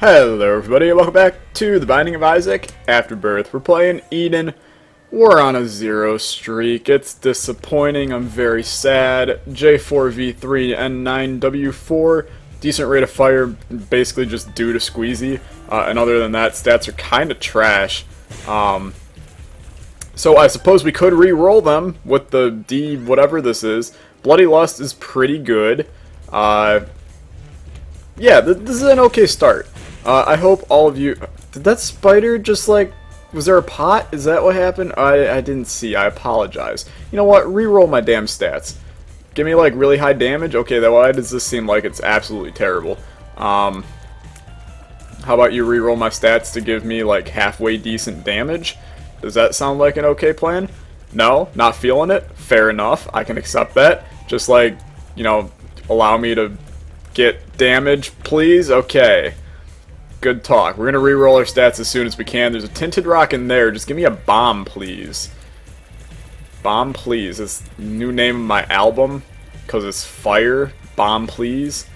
Hello everybody, and welcome back to The Binding of Isaac Afterbirth. We're playing Eden. We're on a 0 streak. It's disappointing. I'm very sad. J4V3 N9W4. Decent rate of fire, basically just due to Squeezy. And other than that, stats are kind of trash. So I suppose we could re-roll them with the D whatever this is. Bloody Lust is pretty good. Yeah, this is an okay start. I hope all of you... Did that spider just, like... Was there a pot? Is that what happened? I didn't see. I apologize. You know what? Reroll my damn stats. Give me, like, really high damage? Okay, then why does this seem like it's absolutely terrible? How about you reroll my stats to give me, like, halfway decent damage? Does that sound like an okay plan? No? Not feeling it? Fair enough. I can accept that. Just, like, you know, allow me to get damage, please? Okay. Good talk. We're going to reroll our stats as soon as we can. There's a tinted rock in there. Just give me a bomb, please. Bomb, please. It's the new name of my album. Because it's fire. Bomb, please.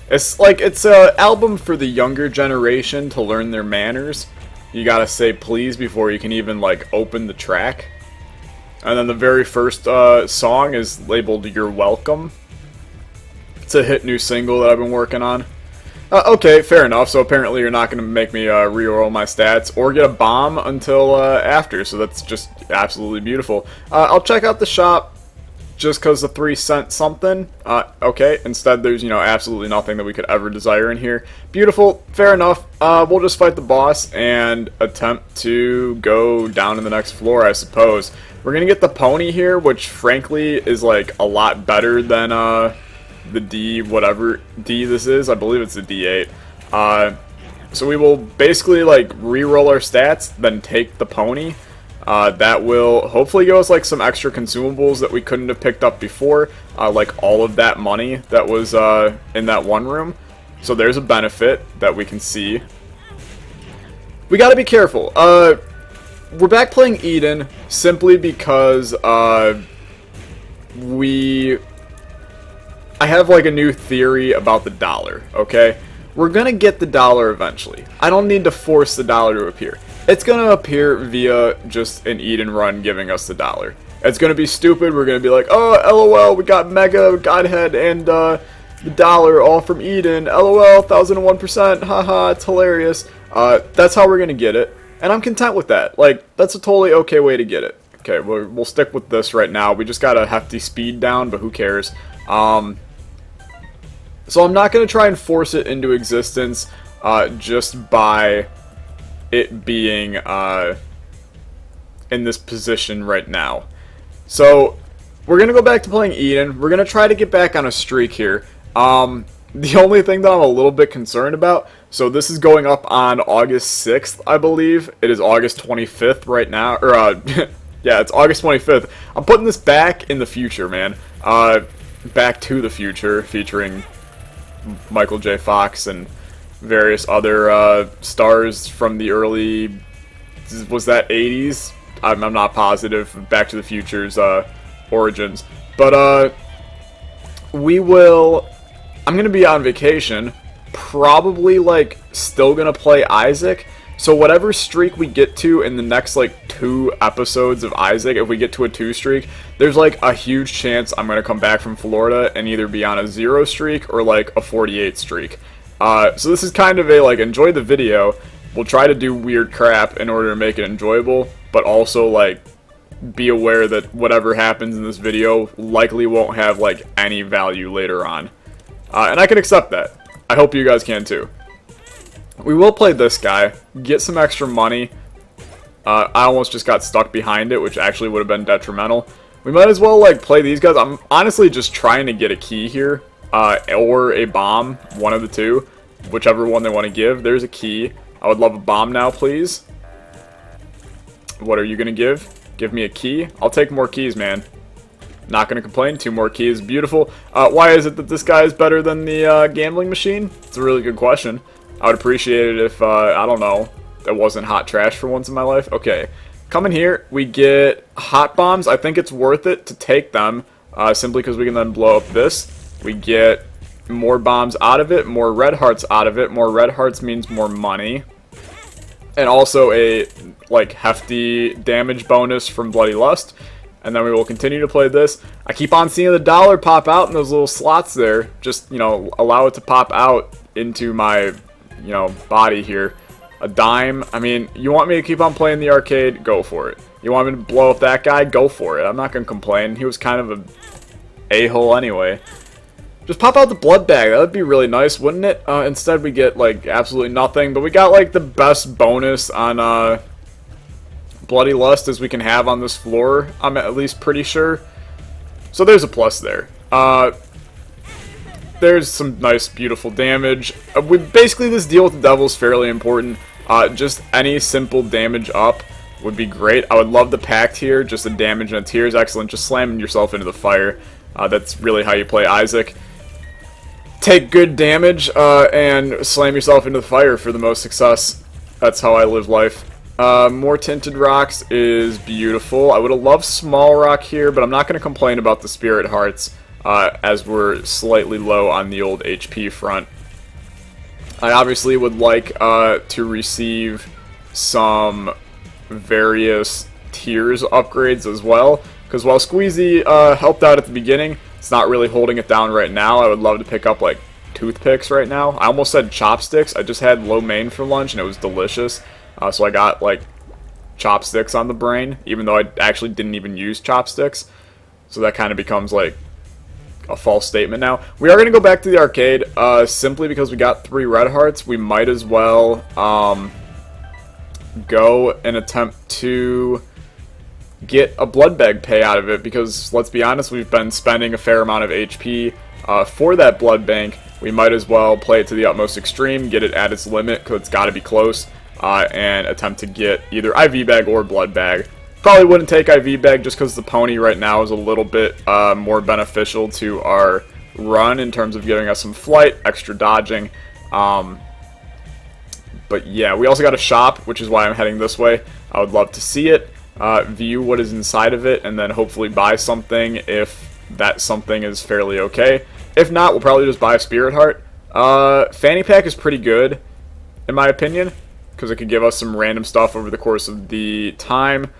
It's like, it's an album for the younger generation to learn their manners. You gotta say please before you can even, like, open the track. And then the very first song is labeled You're Welcome. It's a hit new single that I've been working on. Okay, fair enough. So apparently you're not going to make me reroll my stats or get a bomb until after. So that's just absolutely beautiful. I'll check out the shop just because the 3 cent something. Okay, instead there's, you know, absolutely nothing that we could ever desire in here. Beautiful, fair enough. We'll just fight the boss and attempt to go down to the next floor, I suppose. We're going to get the pony here, which frankly is like a lot better than... the D, whatever D this is. I believe it's a D8. So we will basically, like, re-roll our stats, then take the pony. That will hopefully give us, like, some extra consumables that we couldn't have picked up before. Like, all of that money that was in that one room. So there's a benefit that we can see. We gotta be careful. We're back playing Eden simply because I have, like, a new theory about the dollar, okay? We're gonna get the dollar eventually. I don't need to force the dollar to appear. It's gonna appear via just an Eden run giving us the dollar. It's gonna be stupid. We're gonna be like, oh, LOL, we got Mega, Godhead, and the dollar all from Eden. LOL, 1001%, haha, it's hilarious. That's how we're gonna get it. And I'm content with that. Like, that's a totally okay way to get it. Okay, we'll stick with this right now. We just got a hefty speed down, but who cares? So I'm not going to try and force it into existence just by it being in this position right now. So we're going to go back to playing Eden. We're going to try to get back on a streak here. The only thing that I'm a little bit concerned about, so this is going up on August 6th, I believe. It is August 25th right now. Or, yeah, it's August 25th. I'm putting this back in the future, man. Back to the Future, featuring Michael J. Fox and various other stars from the early, was that 80s? I'm not positive. Back to the Future's origins. But I'm going to be on vacation, probably, like, still going to play Isaac. So whatever streak we get to in the next, like, 2 episodes of Isaac, if we get to a 2 streak, there's, like, a huge chance I'm going to come back from Florida and either be on a 0 streak or, like, a 48 streak. So this is kind of a, like, enjoy the video. We'll try to do weird crap in order to make it enjoyable, but also, like, be aware that whatever happens in this video likely won't have, like, any value later on. And I can accept that. I hope you guys can, too. We will play this guy, get some extra money. I almost just got stuck behind it, which actually would have been detrimental. We might as well, like, play these guys. I'm honestly just trying to get a key here, or a bomb, one of the two, whichever one they want to give. There's a key. I would love a bomb now, please. What are you going to give? Give me a key? I'll take more keys, man. Not going to complain. 2 more keys. Beautiful. Why is it that this guy is better than the gambling machine? It's a really good question. I would appreciate it if, I don't know, it wasn't hot trash for once in my life. Okay, coming here, we get hot bombs. I think it's worth it to take them, simply because we can then blow up this. We get more bombs out of it, more red hearts out of it. More red hearts means more money. And also a, like, hefty damage bonus from Bloody Lust. And then we will continue to play this. I keep on seeing the dollar pop out in those little slots there. Just, you know, allow it to pop out into my, you know, body here. A dime. I mean, you want me to keep on playing the arcade? Go for it. You want me to blow up that guy? Go for it. I'm not going to complain. He was kind of a a-hole anyway. Just pop out the blood bag. That would be really nice, wouldn't it? Instead, we get, like, absolutely nothing. But we got, like, the best bonus on Bloody Lust as we can have on this floor. I'm at least pretty sure. So there's a plus there. There's some nice, beautiful damage. Basically, this deal with the devil is fairly important. Just any simple damage up would be great. I would love the pact here. Just the damage and a tear is excellent. Just slamming yourself into the fire. That's really how you play Isaac. Take good damage and slam yourself into the fire for the most success. That's how I live life. More tinted rocks is beautiful. I would have loved small rock here, but I'm not going to complain about the spirit hearts as we're slightly low on the old HP front. I obviously would like to receive some various tiers upgrades as well, because while Squeezy helped out at the beginning, it's not really holding it down right now. I would love to pick up, like, toothpicks right now. I almost said chopsticks. I just had lo mein for lunch, and it was delicious. So I got, like, chopsticks on the brain, even though I actually didn't even use chopsticks. So that kind of becomes, like, a false statement now. We are going to go back to the arcade, simply because we got 3 red hearts. We might as well go and attempt to get a blood bag pay out of it, because let's be honest, we've been spending a fair amount of HP for that blood bank. We might as well play it to the utmost extreme, get it at its limit, because it's got to be close, and attempt to get either IV bag or blood bag. Probably wouldn't take IV bag just because the pony right now is a little bit more beneficial to our run in terms of giving us some flight, extra dodging. But yeah, we also got a shop, which is why I'm heading this way. I would love to see it. View what is inside of it, and then hopefully buy something if that something is fairly okay. If not, we'll probably just buy a spirit heart. Fanny pack is pretty good, in my opinion, because it could give us some random stuff over the course of the time.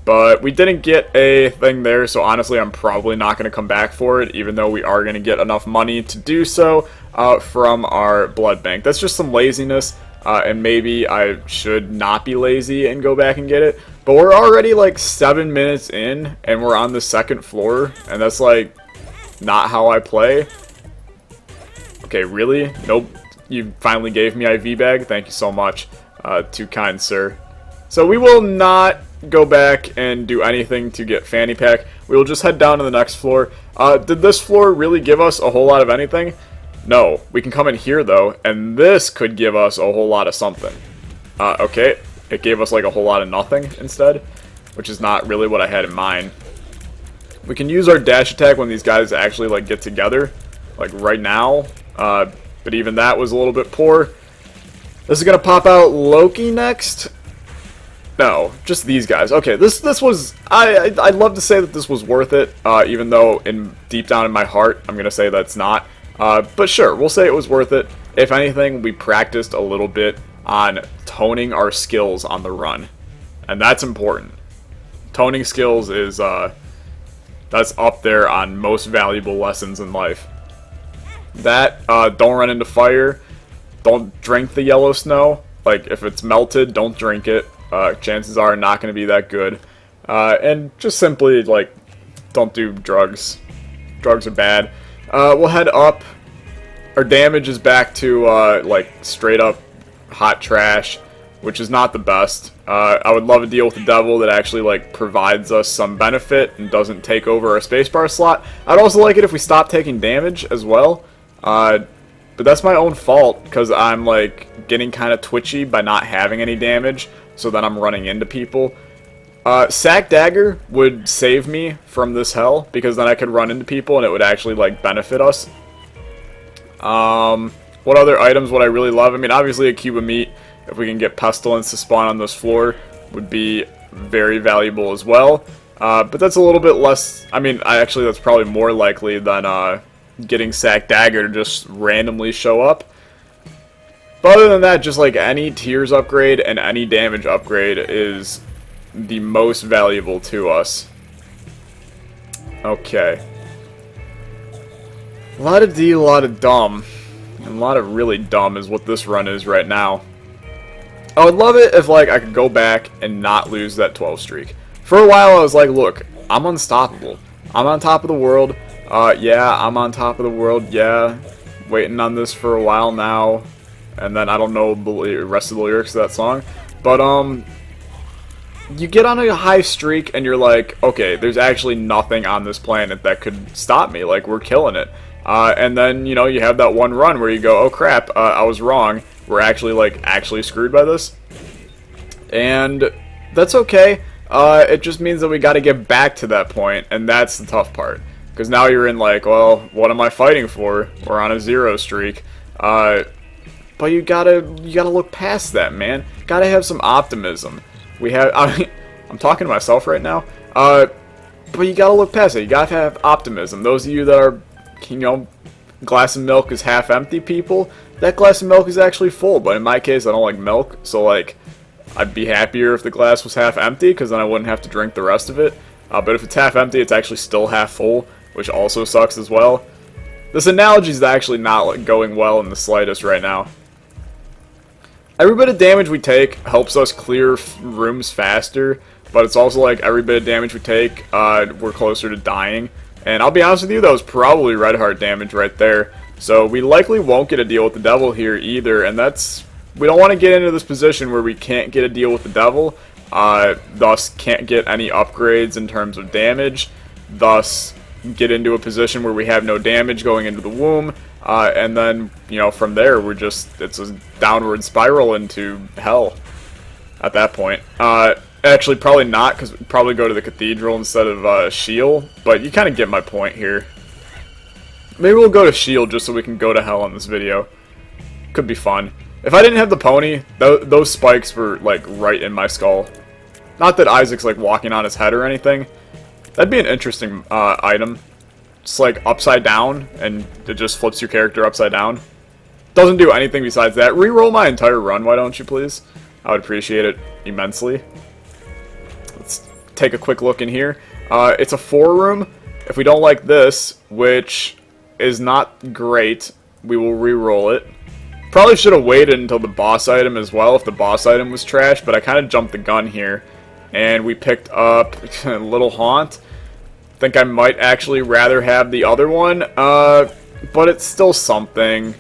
But we didn't get a thing there, so honestly, I'm probably not going to come back for it, even though we are going to get enough money to do so from our blood bank. That's just some laziness, and maybe I should not be lazy and go back and get it. But we're already like 7 minutes in, and we're on the 2nd floor, and that's like not how I play. Okay, really? Nope. You finally gave me IV bag? Thank you so much. Too kind, sir. So we will not go back and do anything to get fanny pack. We will just head down to the next floor. Did this floor really give us a whole lot of anything? No. We can come in here, though, and this could give us a whole lot of something. Okay. It gave us like a whole lot of nothing instead, which is not really what I had in mind. We can use our dash attack when these guys actually like get together, like right now, but even that was a little bit poor. This is gonna pop out Loki next. No, just these guys. Okay, this was I'd love to say that this was worth it, even though deep down in my heart I'm gonna say that's not. But sure, we'll say it was worth it. If anything, we practiced a little bit on toning our skills on the run, and that's important. Toning skills is that's up there on most valuable lessons in life. That don't run into fire, don't drink the yellow snow. Like if it's melted, don't drink it. Chances are not going to be that good. And just simply like don't do drugs. Drugs are bad. We'll head up. Our damage is back to like straight up hot trash, which is not the best. I would love a deal with the devil that actually like provides us some benefit and doesn't take over our spacebar slot. I'd also like it if we stop taking damage as well. But that's my own fault because I'm like getting kind of twitchy by not having any damage, so then I'm running into people. Sack Dagger would save me from this hell because then I could run into people and it would actually like benefit us. What other items would I really love? I mean, obviously a cube of meat, if we can get pestilence to spawn on this floor, would be very valuable as well. But that's a little bit less, I mean, that's probably more likely than getting Sack Dagger to just randomly show up. But other than that, just like any tears upgrade and any damage upgrade is the most valuable to us. Okay. A lot of D, a lot of dumb. And a lot of really dumb is what this run is right now. I would love it if like I could go back and not lose that 12 streak. For a while I was like, look, I'm unstoppable. I'm on top of the world. Yeah, I'm on top of the world. Yeah, waiting on this for a while now. And then I don't know the rest of the lyrics of that song. But, you get on a high streak and you're like, okay, there's actually nothing on this planet that could stop me. Like, we're killing it. And then, you know, you have that one run where you go, oh crap, I was wrong. We're actually screwed by this. And that's okay. It just means that we got to get back to that point, and that's the tough part. Because now you're in like, well, what am I fighting for? We're on a 0 streak. But you gotta look past that, man. Gotta have some optimism. I'm talking to myself right now. But you gotta look past it. You gotta have optimism. Those of you that are, you know, glass of milk is half empty people, that glass of milk is actually full. But in my case, I don't like milk, so like, I'd be happier if the glass was half empty, because then I wouldn't have to drink the rest of it. But if it's half empty, it's actually still half full, which also sucks as well. This analogy is actually not like, going well in the slightest right now. Every bit of damage we take helps us clear rooms faster, but it's also like every bit of damage we take, we're closer to dying. And I'll be honest with you, that was probably red heart damage right there. So we likely won't get a deal with the devil here either, and that's... We don't want to get into this position where we can't get a deal with the devil, thus can't get any upgrades in terms of damage, thus get into a position where we have no damage going into the womb, and then, you know, from there we're just, it's a downward spiral into hell at that point. Actually, probably not, because we'd probably go to the cathedral instead of Shield, but you kind of get my point here. Maybe we'll go to Shield just so we can go to hell on this video. Could be fun. If I didn't have the pony, those spikes were, like, right in my skull. Not that Isaac's, like, walking on his head or anything. That'd be an interesting item. It's, like, upside down, and it just flips your character upside down. Doesn't do anything besides that. Reroll my entire run, why don't you, please? I would appreciate it immensely. Let's take a quick look in here. It's a 4-room. If we don't like this, which is not great, we will reroll it. Probably should have waited until the boss item as well if the boss item was trash, but I kind of jumped the gun here. And we picked up Little Haunt. Think I might actually rather have the other one, but it's still something.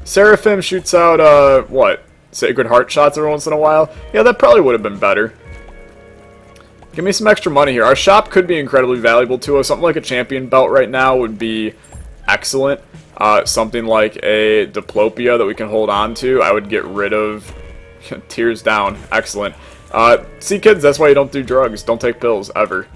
Seraphim shoots out, what? Sacred Heart shots every once in a while? Yeah, that probably would have been better. Give me some extra money here. Our shop could be incredibly valuable to us. Something like a champion belt right now would be excellent. Something like a Diplopia that we can hold on to. I would get rid of tears down. Excellent. See, kids, that's why you don't do drugs. Don't take pills, ever.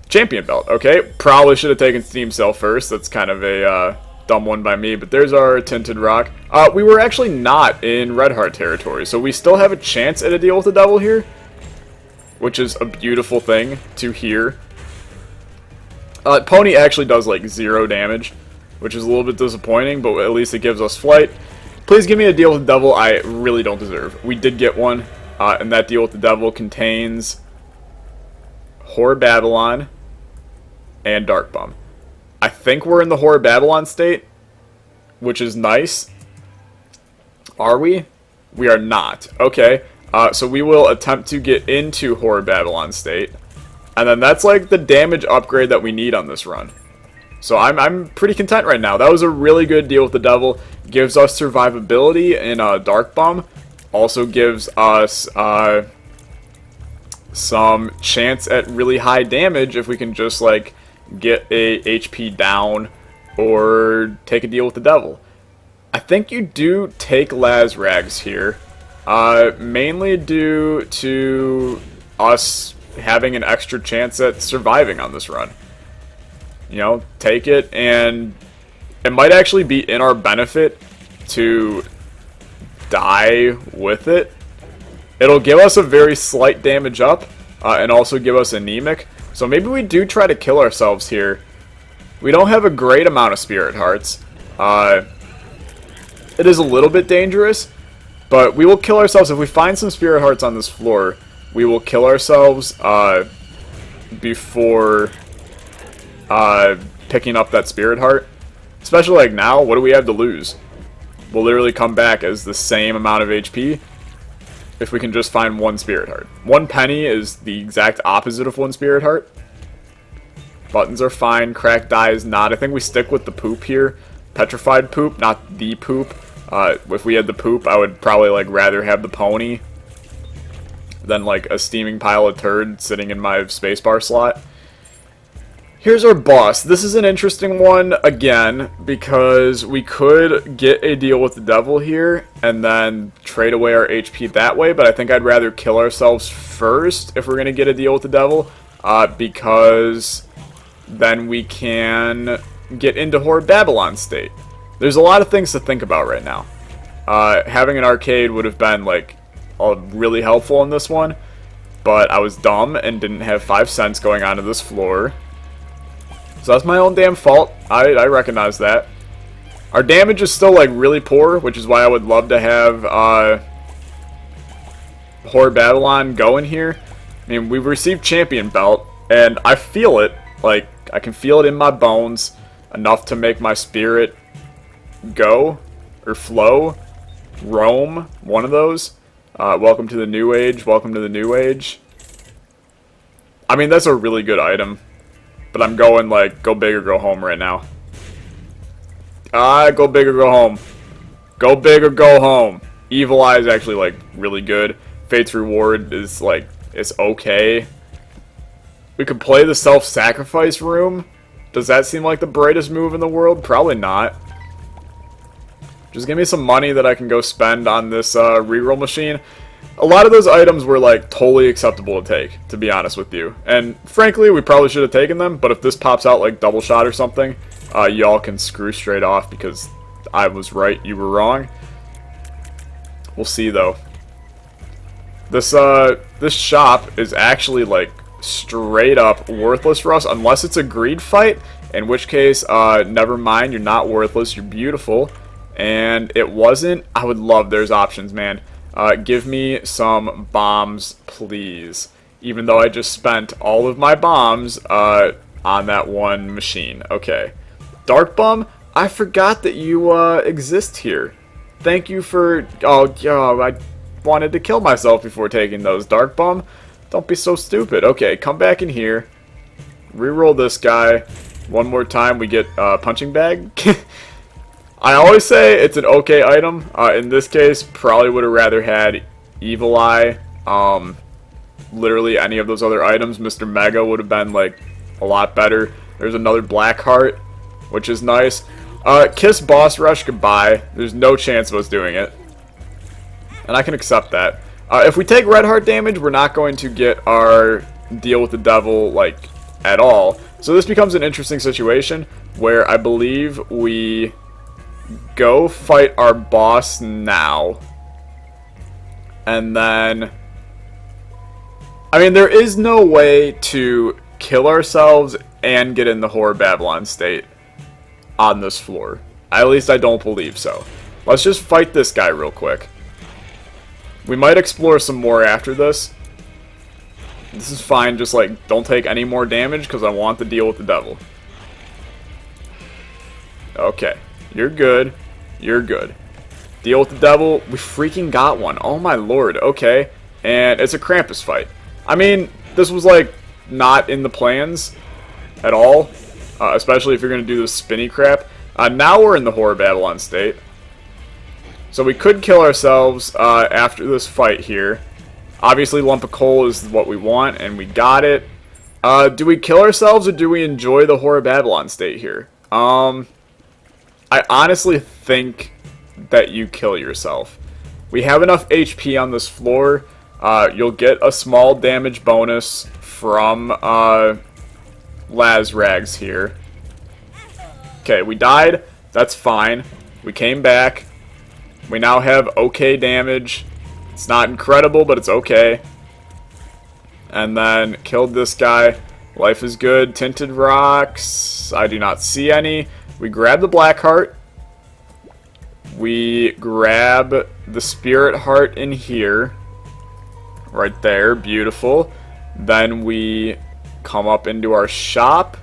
Champion belt, okay. Probably should have taken Steam Cell first. That's kind of a dumb one by me. But there's our Tinted Rock. We were actually not in Red Heart territory, so we still have a chance at a deal with the devil here, which is a beautiful thing to hear. Pony actually does, like, 0 damage, which is a little bit disappointing, but at least it gives us flight. Please give me a deal with the devil I really don't deserve. We did get one, and that deal with the devil contains Whore Babylon and Dark Bum. I think we're in the Whore Babylon state, which is nice. Are we? We are not. Okay, so we will attempt to get into Whore Babylon state, and then that's like the damage upgrade that we need on this run. So I'm pretty content right now. That was a really good deal with the devil. Gives us survivability in Dark Bum. Also gives us some chance at really high damage if we can just like get a HP down or take a deal with the devil. I think you do take Laz Rags here. Mainly due to us having an extra chance at surviving on this run. You know, take it, and it might actually be in our benefit to die with it. It'll give us a very slight damage up, and also give us anemic. So maybe we do try to kill ourselves here We don't have a great amount of spirit hearts. It is a little bit dangerous, but we will kill ourselves. If we find some spirit hearts on this floor, we will kill ourselves before picking up that spirit heart. Especially like now, what do we have to lose? We'll literally come back as the same amount of HP if we can just find one spirit heart. 1 penny is the exact opposite of 1 spirit heart. Buttons are fine. Cracked die is not. I think we stick with the poop here. Petrified poop, not the poop. If we had the poop, I would probably like rather have the pony than like a steaming pile of turd sitting in my spacebar slot. Here's our boss. This is an interesting one, again, because we could get a deal with the devil here and then trade away our HP that way, but I think I'd rather kill ourselves first if we're going to get a deal with the devil, because then we can get into Horde Babylon state. There's a lot of things to think about right now. Having an arcade would have been, like, really helpful in this one, but I was dumb and didn't have 5 cents going onto this floor. So that's my own damn fault. I recognize that. Our damage is still, like, really poor, which is why I would love to have Horde Babylon going here. I mean, we've received Champion Belt, and I feel it. Like, I can feel it in my bones enough to make my spirit go, or flow, roam, one of those. Welcome to the New Age, welcome to the New Age. I mean, that's a really good item. But I'm going, like, go big or go home right now. Go big or go home. Go big or go home. Evil Eye is actually, like, really good. Fate's Reward is, like, it's okay. We could play the self-sacrifice room. Does that seem like the brightest move in the world? Probably not. Just give me some money that I can go spend on this reroll machine. A lot of those items were, like, totally acceptable to take, to be honest with you. And, frankly, we probably should have taken them, but if this pops out, like, double shot or something, y'all can screw straight off because I was right, you were wrong. We'll see, though. This shop is actually, like, straight up worthless for us, unless it's a greed fight, in which case, never mind, you're not worthless, you're beautiful. And it wasn't. I would love there's options, man. Give me some bombs, please. Even though I just spent all of my bombs on that one machine. Okay. Dark Bum, I forgot that you exist here. Thank you for... Oh, I wanted to kill myself before taking those. Dark Bum, don't be so stupid. Okay, come back in here. Reroll this guy. One more time, we get punching bag. I always say it's an okay item. In this case, probably would have rather had Evil Eye. Literally any of those other items. Mr. Mega would have been, like, a lot better. There's another Black Heart, which is nice. Kiss Boss Rush goodbye. There's no chance of us doing it. And I can accept that. If we take Red Heart damage, we're not going to get our deal with the devil, like, at all. So this becomes an interesting situation where I believe we... go fight our boss now. And then... I mean, there is no way to kill ourselves and get in the Horde Babylon state on this floor. At least I don't believe so. Let's just fight this guy real quick. We might explore some more after this. This is fine, just like, don't take any more damage because I want to deal with the devil. Okay. You're good. You're good. Deal with the devil. We freaking got one. Oh my lord. Okay. And it's a Krampus fight. I mean, this was like not in the plans at all. Especially if you're going to do this spinny crap. Now we're in the Horde Babylon state. So we could kill ourselves after this fight here. Obviously, lump of coal is what we want, and we got it. Do we kill ourselves, or do we enjoy the Horde Babylon state here? I honestly think that you kill yourself. We have enough HP on this floor. You'll get a small damage bonus from Lazrags here. Okay, we died. That's fine. We came back. We now have okay damage. It's not incredible, but it's okay. And then killed this guy. Life is good. Tinted rocks. I do not see any. We grab the black heart. We grab the spirit heart in here. Right there. Beautiful. Then we come up into our shop.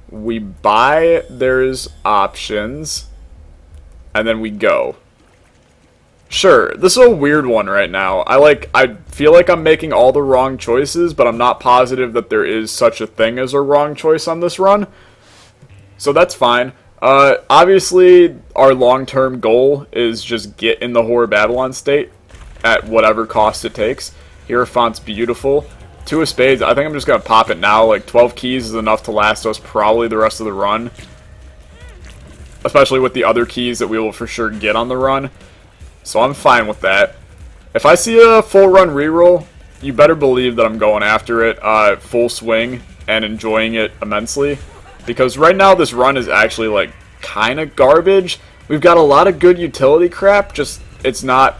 We buy. There's options. And then we go. Sure, this is a weird one right now. I feel like I'm making all the wrong choices, but I'm not positive that there is such a thing as a wrong choice on this run. So that's fine. Obviously, our long-term goal is just get in the Whore Babylon state at whatever cost it takes. Hierophant's beautiful. Two of spades, I think I'm just going to pop it now. Like, 12 keys is enough to last us probably the rest of the run. Especially with the other keys that we will for sure get on the run. So I'm fine with that. If I see a full run reroll, you better believe that I'm going after it full swing and enjoying it immensely. Because right now this run is actually like kind of garbage. We've got a lot of good utility crap, just it's not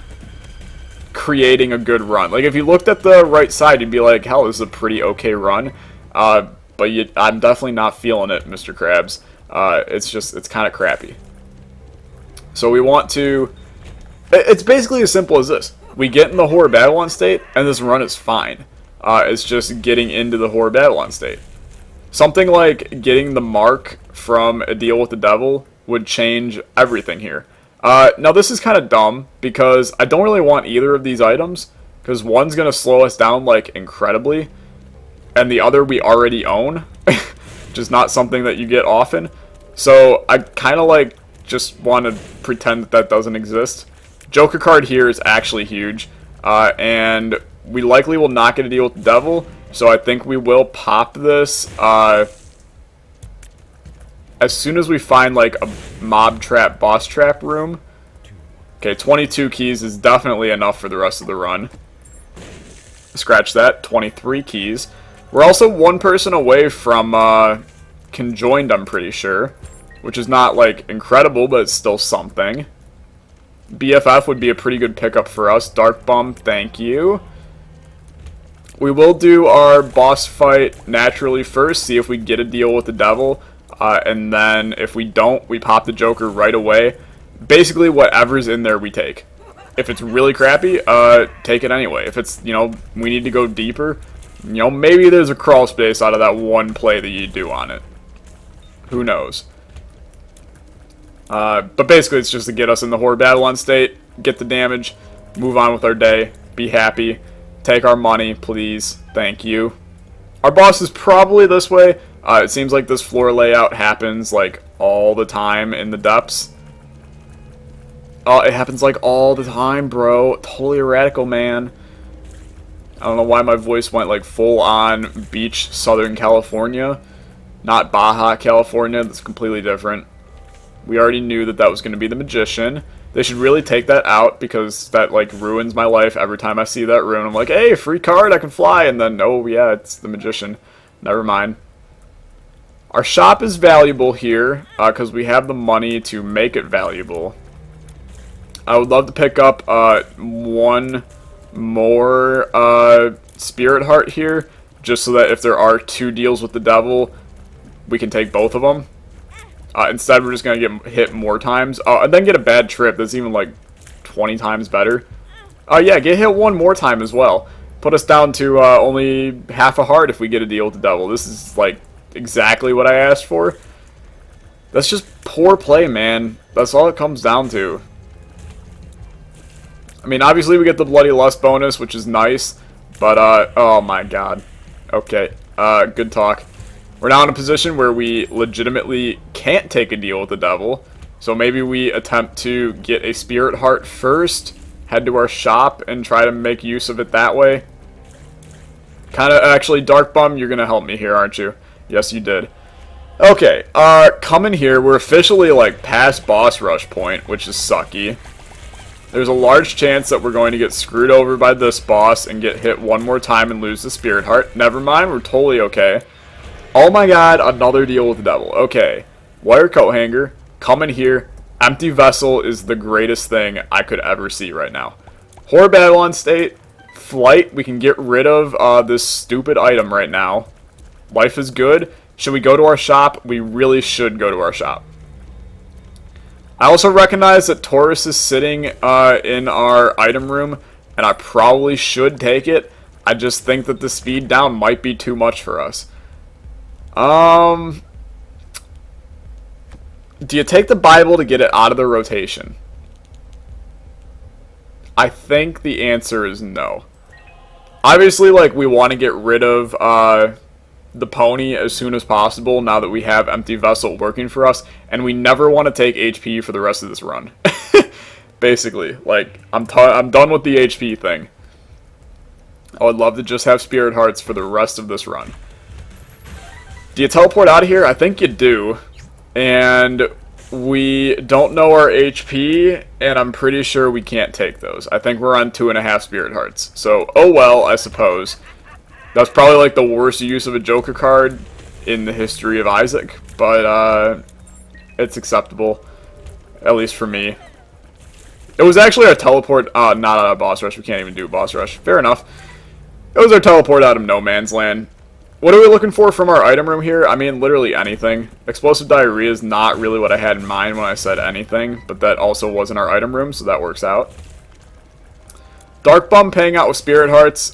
creating a good run. Like if you looked at the right side, you'd be like, hell, this is a pretty okay run. But I'm definitely not feeling it, Mr. Krabs. It's kind of crappy. So we want to... It's basically as simple as this. We get in the Whore Babylon state, and this run is fine. It's just getting into the Whore Babylon state. Something like getting the mark from A Deal with the Devil would change everything here. Now this is kind of dumb, because I don't really want either of these items, because one's going to slow us down, like, incredibly, and the other we already own, which is not something that you get often. So I kind of, like, just want to pretend that that doesn't exist. Joker card here is actually huge, and we likely will not get a deal with the devil, so I think we will pop this as soon as we find like a mob trap, boss trap room. Okay, 22 keys is definitely enough for the rest of the run. Scratch that, 23 keys. We're also one person away from conjoined, I'm pretty sure, which is not like incredible, but it's still something. BFF would be a pretty good pickup for us. Dark Bum, thank you. We will do our boss fight naturally first, see if we get a deal with the devil, and then if we don't, we pop the Joker right away. Basically, whatever's in there, we take. If it's really crappy, take it anyway. If it's, you know, we need to go deeper, you know, maybe there's a crawl space out of that one play that you do on it. Who knows? But basically it's just to get us in the Whore Babylon state, get the damage, move on with our day, be happy, take our money, please, thank you. Our boss is probably this way. It seems like this floor layout happens like all the time in the depths. It happens like all the time, bro. Totally radical, man. I don't know why my voice went like full on beach Southern California. Not Baja, California. That's completely different. We already knew that that was going to be the Magician. They should really take that out because that, like, ruins my life every time I see that rune. I'm like, hey, free card, I can fly. And then, oh, yeah, it's the Magician. Never mind. Our shop is valuable here because we have the money to make it valuable. I would love to pick up one more Spirit Heart here just so that if there are two deals with the devil, we can take both of them. Instead, we're just going to get hit more times. And then get a bad trip that's even, like, 20 times better. Yeah, get hit one more time as well. Put us down to only half a heart if we get a deal with the devil. This is, like, exactly what I asked for. That's just poor play, man. That's all it comes down to. I mean, obviously we get the Bloody Lust bonus, which is nice. But, oh my god. Okay, good talk. We're now in a position where we legitimately can't take a deal with the devil. So maybe we attempt to get a Spirit Heart first, head to our shop, and try to make use of it that way. Actually, Dark Bum, you're going to help me here, aren't you? Yes, you did. Okay, coming here, we're officially, like, past boss rush point, which is sucky. There's a large chance that we're going to get screwed over by this boss and get hit one more time and lose the Spirit Heart. Never mind, we're totally okay. Oh my god, another deal with the devil. Okay, wire coat hanger, come in here. Empty vessel is the greatest thing I could ever see right now. Whore Babylon state, flight, we can get rid of this stupid item right now. Life is good. Should we go to our shop? We really should go to our shop. I also recognize that Taurus is sitting in our item room, and I probably should take it. I just think that the speed down might be too much for us. Do you take the Bible to get it out of the rotation? I think the answer is no. Obviously, like, we want to get rid of the pony as soon as possible now that we have Empty Vessel working for us, and we never want to take HP for the rest of this run. Basically, like, I'm done with the HP thing. I would love to just have Spirit Hearts for the rest of this run. Do you teleport out of here? I think you do. And we don't know our HP, and I'm pretty sure we can't take those. I think we're on 2.5 Spirit Hearts. So, oh well, I suppose. That's probably like the worst use of a Joker card in the history of Isaac, but it's acceptable, at least for me. It was actually our teleport, not out of Boss Rush. We can't even do Boss Rush. Fair enough. It was our teleport out of No Man's Land. What are we looking for from our item room here? I mean, literally anything. Explosive Diarrhea is not really what I had in mind when I said anything, but that also wasn't our item room, so that works out. Dark Bum paying out with Spirit Hearts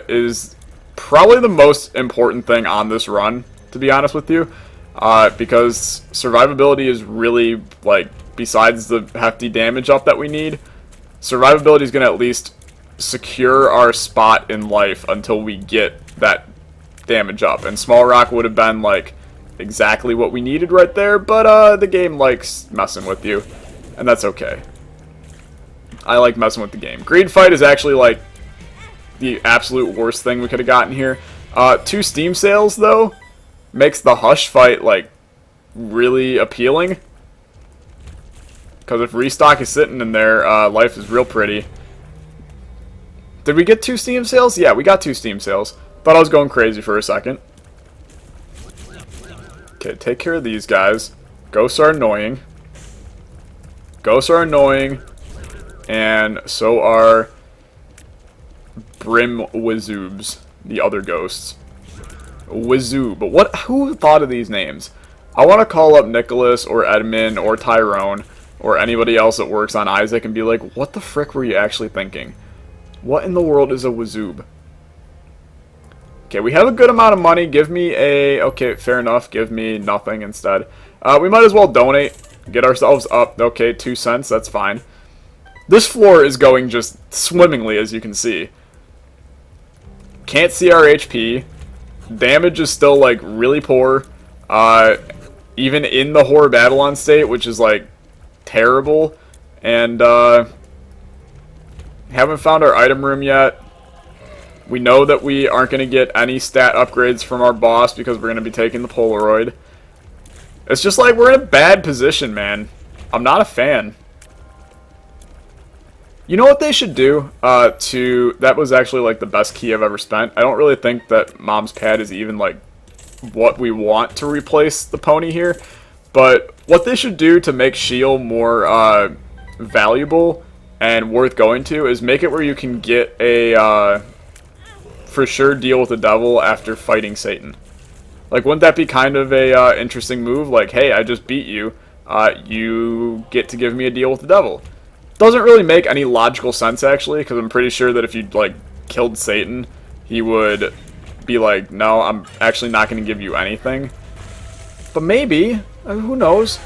is probably the most important thing on this run, to be honest with you, because survivability is really, like, besides the hefty damage up that we need, survivability is going to at least secure our spot in life until we get that damage up. And Small Rock would have been, like, exactly what we needed right there, but the game likes messing with you, and that's okay. I like messing with the game. Greed Fight is actually, like, the absolute worst thing we could have gotten here. 2 Steam sales, though, makes the Hush fight, like, really appealing. Because if Restock is sitting in there, life is real pretty. Did we get 2 Steam sales? Yeah, we got 2 Steam sales. Thought I was going crazy for a second. Okay, take care of these guys. Ghosts are annoying. Ghosts are annoying. And so are Brim Wizoobs, the other ghosts. Wizoob. But who thought of these names? I want to call up Nicholas or Edmund or Tyrone or anybody else that works on Isaac and be like, what the frick were you actually thinking? What in the world is a Wizoob? Okay, we have a good amount of money. Give me a... Okay, fair enough. Give me nothing instead. We might as well donate. Get ourselves up. Okay, 2 cents. That's fine. This floor is going just swimmingly, as you can see. Can't see our HP. Damage is still, like, really poor. Even in the Horror Babylon state, which is, like, terrible. And, haven't found our item room yet. We know that we aren't going to get any stat upgrades from our boss because we're going to be taking the Polaroid. It's just like we're in a bad position, man. I'm not a fan. You know what they should do? That was actually like the best key I've ever spent. I don't really think that Mom's Pad is even like what we want to replace the pony here. But what they should do to make Shield more valuable and worth going to is make it where you can get a for sure deal with the devil after fighting Satan. Like, wouldn't that be kind of a interesting move? Like, hey, I just beat you. You get to give me a deal with the devil. Doesn't really make any logical sense, actually, because I'm pretty sure that if you, like, killed Satan, he would be like, no, I'm actually not going to give you anything. But maybe. Who knows?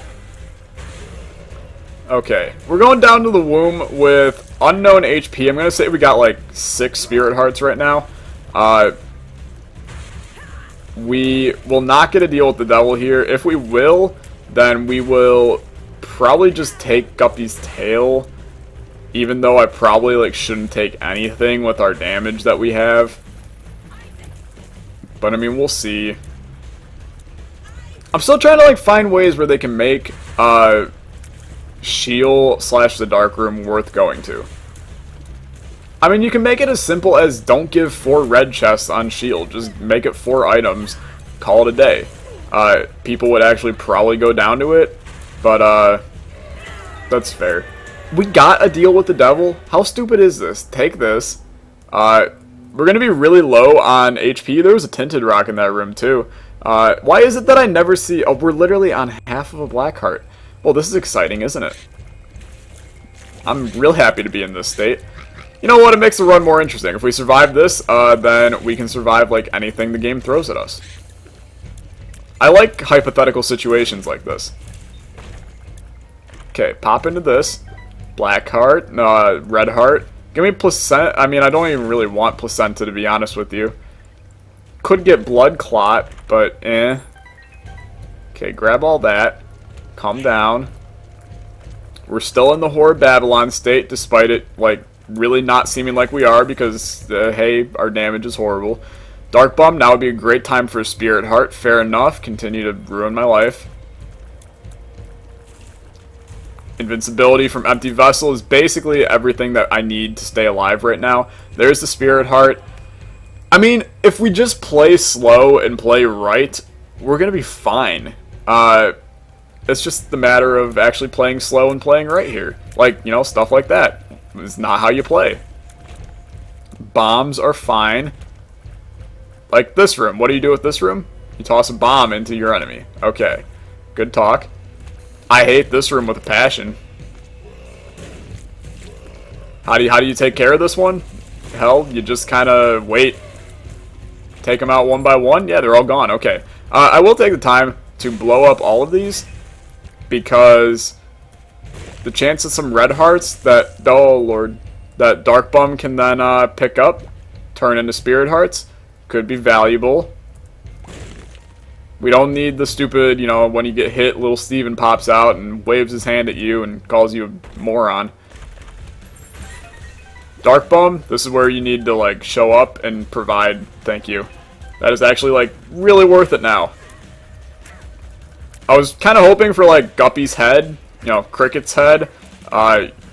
Okay. We're going down to the womb with unknown HP. I'm going to say we got, like, 6 Spirit Hearts right now. We will not get a deal with the devil here. If we will, then we will probably just take Guppy's tail, even though I probably like shouldn't take anything with our damage that we have. But I mean, we'll see. I'm still trying to like find ways where they can make Shield / the Dark Room worth going to. I mean, you can make it as simple as don't give 4 red chests on Shield. Just make it 4 items. Call it a day. People would actually probably go down to it. But, that's fair. We got a deal with the devil. How stupid is this? Take this. We're going to be really low on HP. There was a tinted rock in that room, too. Why is it that I never see... Oh, we're literally on half of a black heart. Well, this is exciting, isn't it? I'm real happy to be in this state. You know what? It makes the run more interesting. If we survive this, then we can survive, like, anything the game throws at us. I like hypothetical situations like this. Okay, pop into this. Black heart, red heart. Give me placenta. I mean, I don't even really want placenta, to be honest with you. Could get blood clot, but eh. Okay, grab all that. Calm down. We're still in the Whore Babylon state, despite it, like, really not seeming like we are, because, hey, our damage is horrible. Dark Bum, now would be a great time for a Spirit Heart. Fair enough. Continue to ruin my life. Invincibility from Empty Vessel is basically everything that I need to stay alive right now. There's the Spirit Heart. I mean, if we just play slow and play right, we're going to be fine. It's just the matter of actually playing slow and playing right here. Like, you know, stuff like that. It's not how you play. Bombs are fine. Like this room. What do you do with this room? You toss a bomb into your enemy. Okay. Good talk. I hate this room with a passion. How do you take care of this one? Hell, you just kind of wait. Take them out one by one? Yeah, they're all gone. Okay. I will take the time to blow up all of these, because the chance of some red hearts that, oh lord, that Dark Bum can then pick up, turn into Spirit Hearts, could be valuable. We don't need the stupid, you know, when you get hit, little Steven pops out and waves his hand at you and calls you a moron. Dark Bum, this is where you need to, like, show up and provide. Thank you. That is actually, like, really worth it now. I was kind of hoping for, like, Guppy's head, you know, Cricket's head,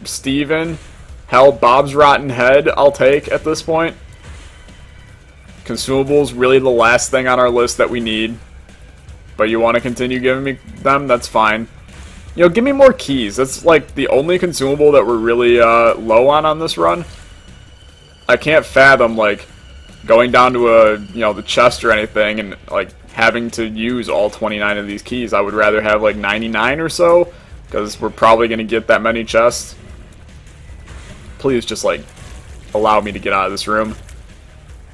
Steven, hell, Bob's rotten head I'll take at this point. Consumables, really the last thing on our list that we need. But you want to continue giving me them, that's fine. You know, give me more keys. That's, like, the only consumable that we're really low on this run. I can't fathom, like, going down to you know, the chest or anything and, like, having to use all 29 of these keys. I would rather have, like, 99 or so, because we're probably going to get that many chests. Please just, like, allow me to get out of this room.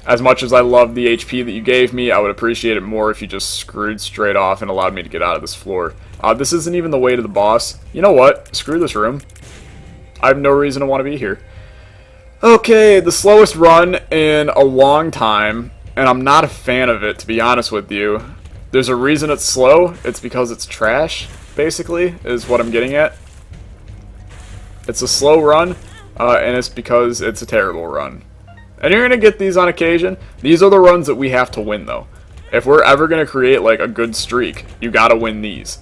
As much as I love the HP that you gave me, I would appreciate it more if you just screwed straight off and allowed me to get out of this floor. This isn't even the way to the boss. You know what? Screw this room. I have no reason to want to be here. Okay, the slowest run in a long time, and I'm not a fan of it, to be honest with you. There's a reason it's slow. It's because it's trash, basically, is what I'm getting at. It's a slow run, and it's because it's a terrible run. And you're going to get these on occasion. These are the runs that we have to win, though. If we're ever going to create, like, a good streak, you got to win these.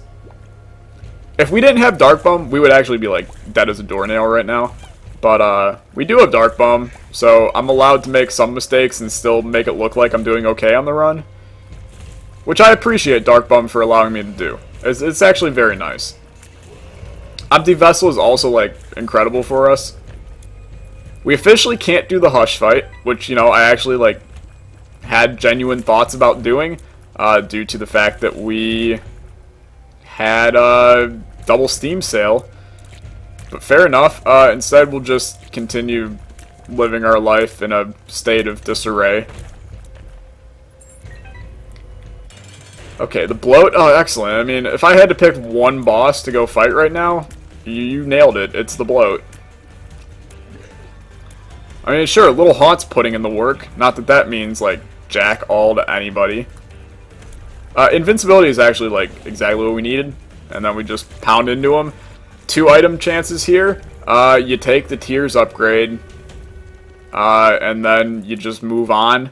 If we didn't have Dark Bum, we would actually be, like, dead as a doornail right now. But, we do have Dark Bum, so I'm allowed to make some mistakes and still make it look like I'm doing okay on the run. Which I appreciate Dark Bum for allowing me to do. It's actually very nice. Empty Vessel is also, like, incredible for us. We officially can't do the Hush fight, which, you know, I actually, like, had genuine thoughts about doing, due to the fact that we had a double Steam sale. But fair enough. Instead, we'll just continue living our life in a state of disarray. Okay, the bloat. Oh, excellent. I mean, if I had to pick one boss to go fight right now, you nailed it. It's the bloat. I mean, sure, Little Haunt's putting in the work. Not that that means, like, jack all to anybody. Invincibility is actually, like, exactly what we needed. And then we just pound into them. 2 item chances here. You take the Tears upgrade. And then you just move on.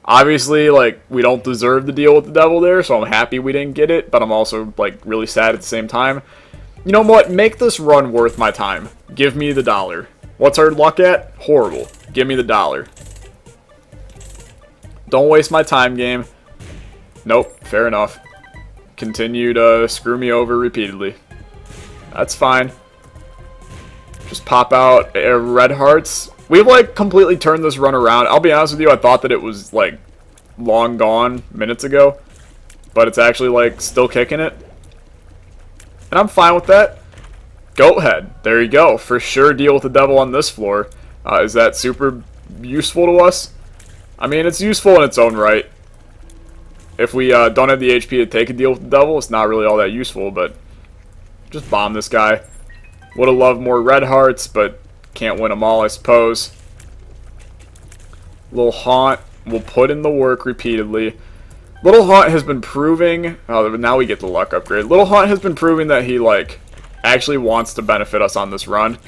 Obviously, like, we don't deserve to deal with the devil there, so I'm happy we didn't get it. But I'm also, like, really sad at the same time. You know what? Make this run worth my time. Give me the $1. What's our luck at? Horrible. Give me the $1. Don't waste my time, game. Nope, fair enough. Continue to screw me over repeatedly. That's fine. Just pop out red hearts. We've, like, completely turned this run around. I'll be honest with you, I thought that it was, like, long gone minutes ago. But it's actually, like, still kicking it. And I'm fine with that. Goat head. There you go. For sure deal with the devil on this floor. Is that super useful to us? I mean, it's useful in its own right. If we don't have the HP to take a deal with the devil, it's not really all that useful, but just bomb this guy. Would have loved more red hearts, but can't win them all, I suppose. Little Haunt will put in the work repeatedly. Little Haunt has been proving... Oh, now we get the luck upgrade. Little Haunt has been proving that he, like, actually wants to benefit us on this run.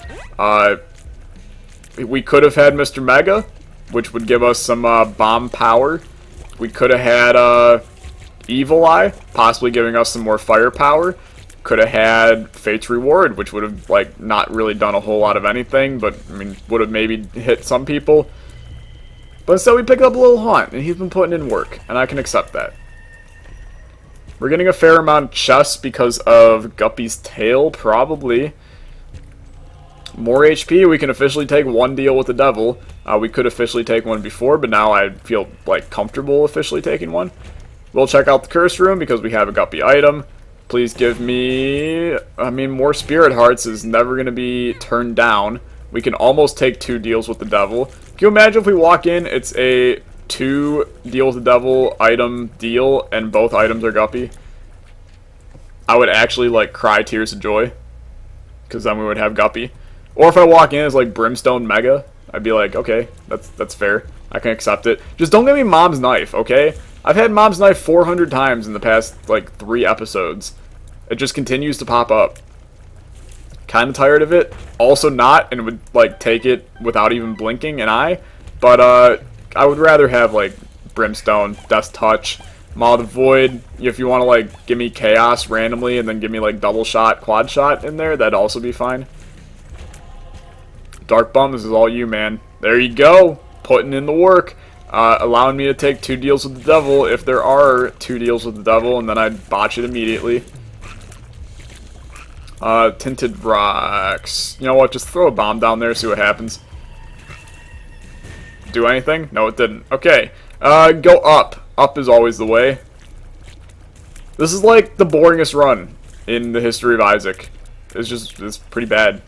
We could have had Mr. Mega, which would give us some bomb power. We could have had Evil Eye, possibly giving us some more firepower. Could have had Fate's Reward, which would have, like, not really done a whole lot of anything, but, I mean, would have maybe hit some people. But instead we picked up a Little Haunt, and he's been putting in work, and I can accept that. We're getting a fair amount of chests because of Guppy's tail, probably. More HP, we can officially take one deal with the devil. We could officially take one before, but now I feel, like, comfortable officially taking one. We'll check out the curse room because we have a Guppy item. Please give me... I mean, more Spirit Hearts is never going to be turned down. We can almost take 2 deals with the devil. Can you imagine if we walk in, it's a 2 deal with the devil item deal, and both items are Guppy? I would actually, like, cry tears of joy. Because then we would have Guppy. Or if I walk in as, like, Brimstone Mega, I'd be like, okay, that's fair. I can accept it. Just don't give me Mom's Knife, okay? I've had Mom's Knife 400 times in the past, like, 3 episodes. It just continues to pop up. Kind of tired of it. Also not, and would, like, take it without even blinking an eye. But, I would rather have, like, Brimstone, Death Touch, Maw of the Void. If you want to, like, give me Chaos randomly and then give me, like, double shot, quad shot in there, that'd also be fine. Dark Bum, this is all you, man. There you go. Putting in the work. Allowing me to take 2 deals with the devil if there are 2 deals with the devil, and then I'd botch it immediately. Tinted Rocks. You know what? Just throw a bomb down there, see what happens. Do anything? No, it didn't. Okay. Go up. Up is always the way. This is like the boringest run in the history of Isaac. It's pretty bad.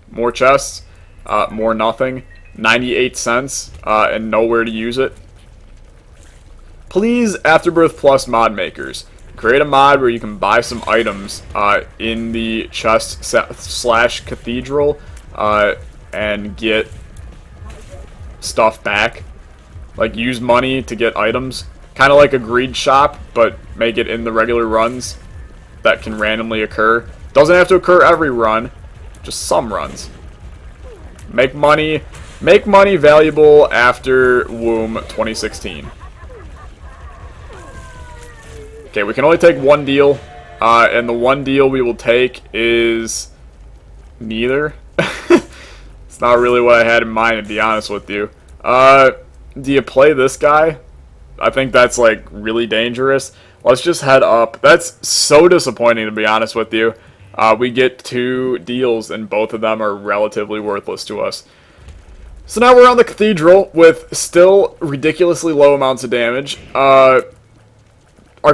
More chests. More nothing. 98 cents, and nowhere to use it. Please, Afterbirth Plus mod makers, create a mod where you can buy some items in the chest / cathedral and get stuff back. Like, use money to get items. Kind of like a greed shop, but make it in the regular runs that can randomly occur. Doesn't have to occur every run, just some runs. Make money valuable after Womb 2016. Okay, we can only take 1 deal, and the 1 deal we will take is neither. It's not really what I had in mind, to be honest with you. Do you play this guy? I think that's, like, really dangerous. Let's just head up. That's so disappointing, to be honest with you. We get 2 deals, and both of them are relatively worthless to us. So now we're on the Cathedral with still ridiculously low amounts of damage. Our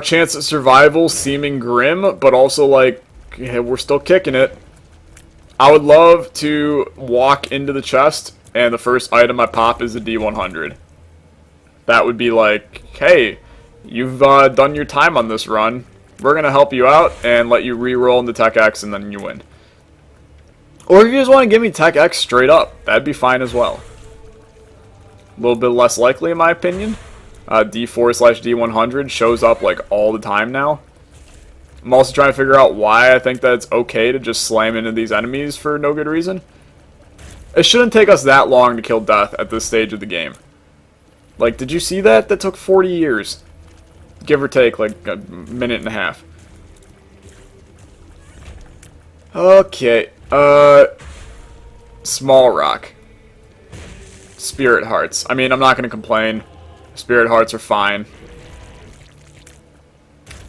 chance at survival seeming grim, but also, like, yeah, we're still kicking it. I would love to walk into the chest, and the first item I pop is a D100. That would be like, hey, you've done your time on this run. We're going to help you out and let you re-roll into Tech X, and then you win. Or if you just want to give me Tech X straight up, that'd be fine as well. A little bit less likely, in my opinion. D4/D100 shows up, like, all the time now. I'm also trying to figure out why I think that it's okay to just slam into these enemies for no good reason. It shouldn't take us that long to kill Death at this stage of the game. Like, did you see that? That took 40 years. Give or take, like, a minute and a half. Okay. Small Rock. Spirit Hearts. I mean, I'm not going to complain. Spirit Hearts are fine.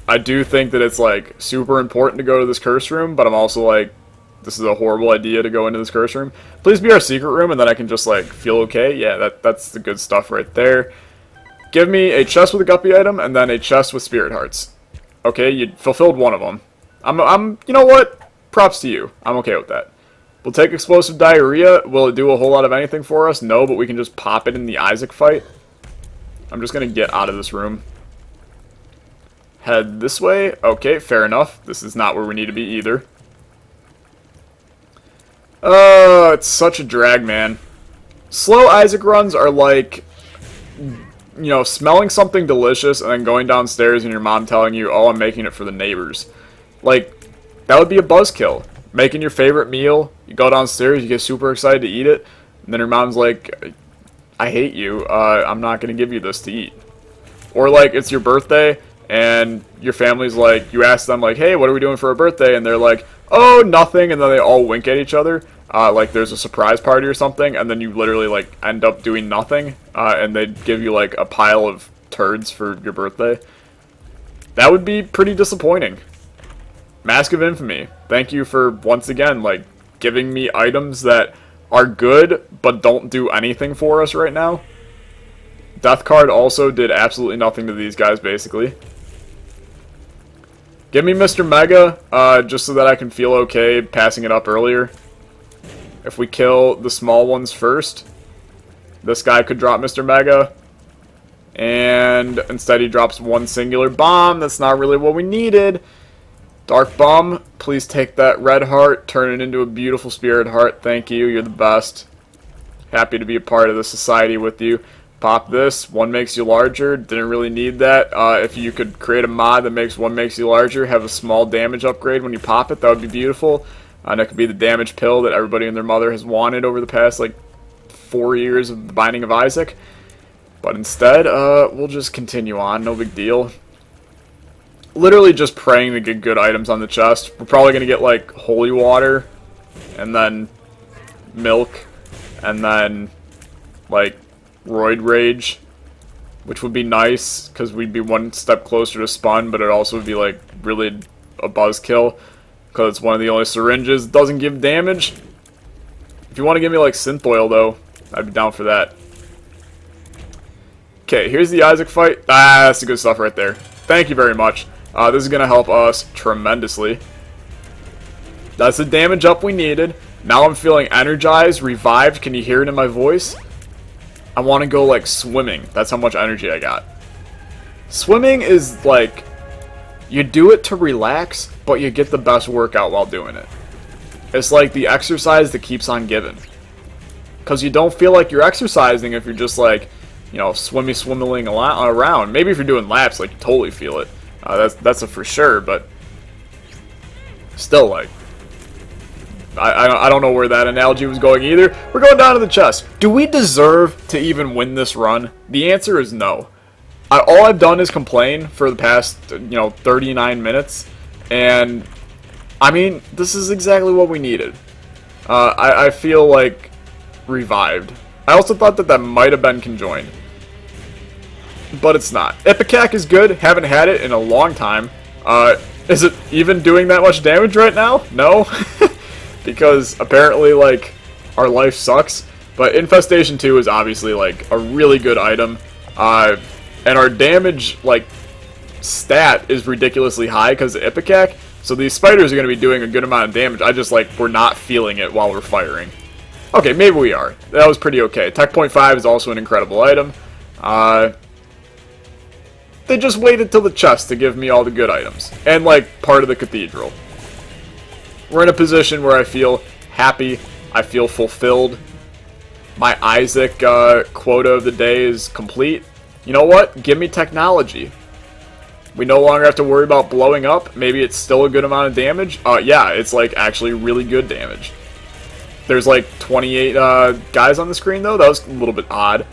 I do think that it's, like, super important to go to this curse room, but I'm also like, this is a horrible idea to go into this curse room. Please be our secret room, and then I can just, like, feel okay. Yeah, that's the good stuff right there. Give me a chest with a guppy item, and then a chest with spirit hearts. Okay, you fulfilled one of them. You know what? Props to you. I'm okay with that. We'll take explosive diarrhea. Will it do a whole lot of anything for us? No, but we can just pop it in the Isaac fight. I'm just going to get out of this room. Head this way. Okay, fair enough. This is not where we need to be either. It's such a drag, man. Slow Isaac runs are like, you know, smelling something delicious and then going downstairs and your mom telling you, oh, I'm making it for the neighbors. Like, that would be a buzzkill. Making your favorite meal, you go downstairs, you get super excited to eat it, and then your mom's like, I hate you, I'm not going to give you this to eat. Or like, it's your birthday, and your family's like, you ask them like, hey, what are we doing for our birthday? And they're like, oh, nothing, and then they all wink at each other, like there's a surprise party or something, and then you literally like end up doing nothing, and they give you like a pile of turds for your birthday. That would be pretty disappointing. Mask of Infamy, thank you for, once again, like, giving me items that are good, but don't do anything for us right now. Death Card also did absolutely nothing to these guys, basically. Give me Mr. Mega, just so that I can feel okay passing it up earlier. If we kill the small ones first, this guy could drop Mr. Mega. And instead he drops one singular bomb. That's not really what we needed. Dark Bum, please take that red heart, turn it into a beautiful spirit heart. Thank you, you're the best. Happy to be a part of the society with you. Pop this, one makes you larger, didn't really need that. If you could create a mod that makes one makes you larger, have a small damage upgrade when you pop it, that would be beautiful. And it could be the damage pill that everybody and their mother has wanted over the past, like, 4 years of the Binding of Isaac. But instead, we'll just continue on, no big deal. Literally just praying to get good items on the chest. We're probably going to get, like, holy water, and then milk, and then, like, roid rage, which would be nice, because we'd be one step closer to spun, but it also would be, like, really a buzzkill, because it's one of the only syringes that doesn't give damage. If you want to give me, like, synth oil, though, I'd be down for that. Okay, here's the Isaac fight. Ah, that's the good stuff right there. Thank you very much. This is going to help us tremendously. That's the damage up we needed. Now I'm feeling energized, revived. Can you hear it in my voice? I want to go, like, swimming. That's how much energy I got. Swimming is, like, you do it to relax, but you get the best workout while doing it. It's like the exercise that keeps on giving. Because you don't feel like you're exercising if you're just, like, you know, swimming around. Maybe if you're doing laps, like, you totally feel it. That's a for sure, but still, like, I don't know where that analogy was going either. We're going down to the chest. Do we deserve to even win this run? The answer is no. All I've done is complain for the past, 39 minutes, and, I mean, this is exactly what we needed. I feel, like, revived. I also thought that might have been conjoined. But it's not. Ipecac is good. Haven't had it in a long time. Is it even doing that much damage right now? No. Because apparently, like, our life sucks. But Infestation 2 is obviously, like, a really good item. And our damage, like, stat is ridiculously high because of Ipecac. So these spiders are going to be doing a good amount of damage. I just, like, we're not feeling it while we're firing. Okay, maybe we are. That was pretty okay. Tech Point 5 is also an incredible item. They just waited till the chest to give me all the good items. And, like, part of the cathedral. We're in a position where I feel happy. I feel fulfilled. My Isaac quota of the day is complete. You know what? Give me technology. We no longer have to worry about blowing up. Maybe it's still a good amount of damage. Yeah, it's, like, actually really good damage. There's, like, 28 guys on the screen, though. That was a little bit odd.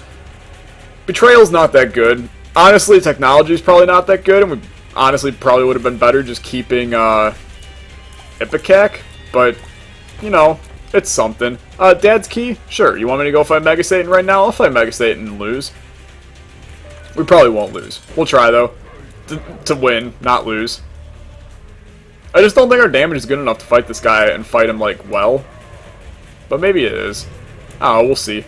Betrayal's not that good. Honestly, technology's probably not that good, and we honestly probably would have been better just keeping Ipecac, but, you know, it's something. Dad's Key? Sure. You want me to go fight Mega Satan right now? I'll fight Mega Satan and lose. We probably won't lose. We'll try, though. To win, not lose. I just don't think our damage is good enough to fight this guy and fight him, like, well. But maybe it is. Oh, we'll see.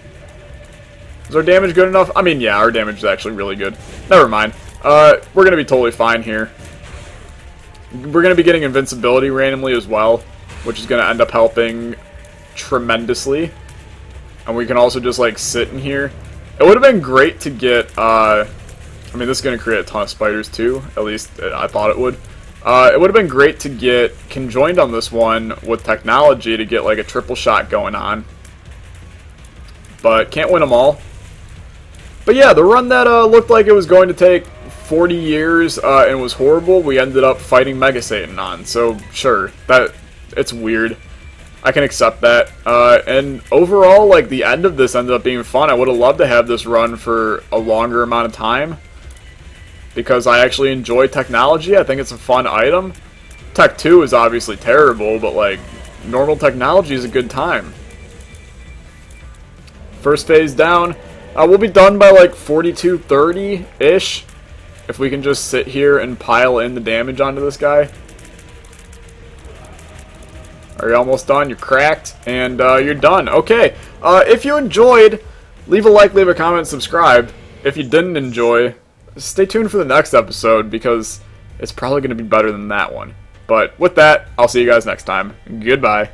Is our damage good enough? I mean, yeah, our damage is actually really good. Never mind. We're going to be totally fine here. We're going to be getting invincibility randomly as well, which is going to end up helping tremendously. And we can also just, like, sit in here. It would have been great to get, I mean, this is going to create a ton of spiders, too. At least, I thought it would. It would have been great to get conjoined on this one with technology to get, like, a triple shot going on. But can't win them all. But yeah, the run that looked like it was going to take 40 years and was horrible, we ended up fighting Mega Satan on. So, sure, it's weird. I can accept that. And overall, like, the end of this ended up being fun. I would have loved to have this run for a longer amount of time, because I actually enjoy technology. I think it's a fun item. Tech 2 is obviously terrible, but, like, normal technology is a good time. First phase down. We'll be done by, like, 42:30-ish, if we can just sit here and pile in the damage onto this guy. Are you almost done? You're cracked, and you're done. Okay, if you enjoyed, leave a like, leave a comment, subscribe. If you didn't enjoy, stay tuned for the next episode, because it's probably going to be better than that one. But with that, I'll see you guys next time. Goodbye.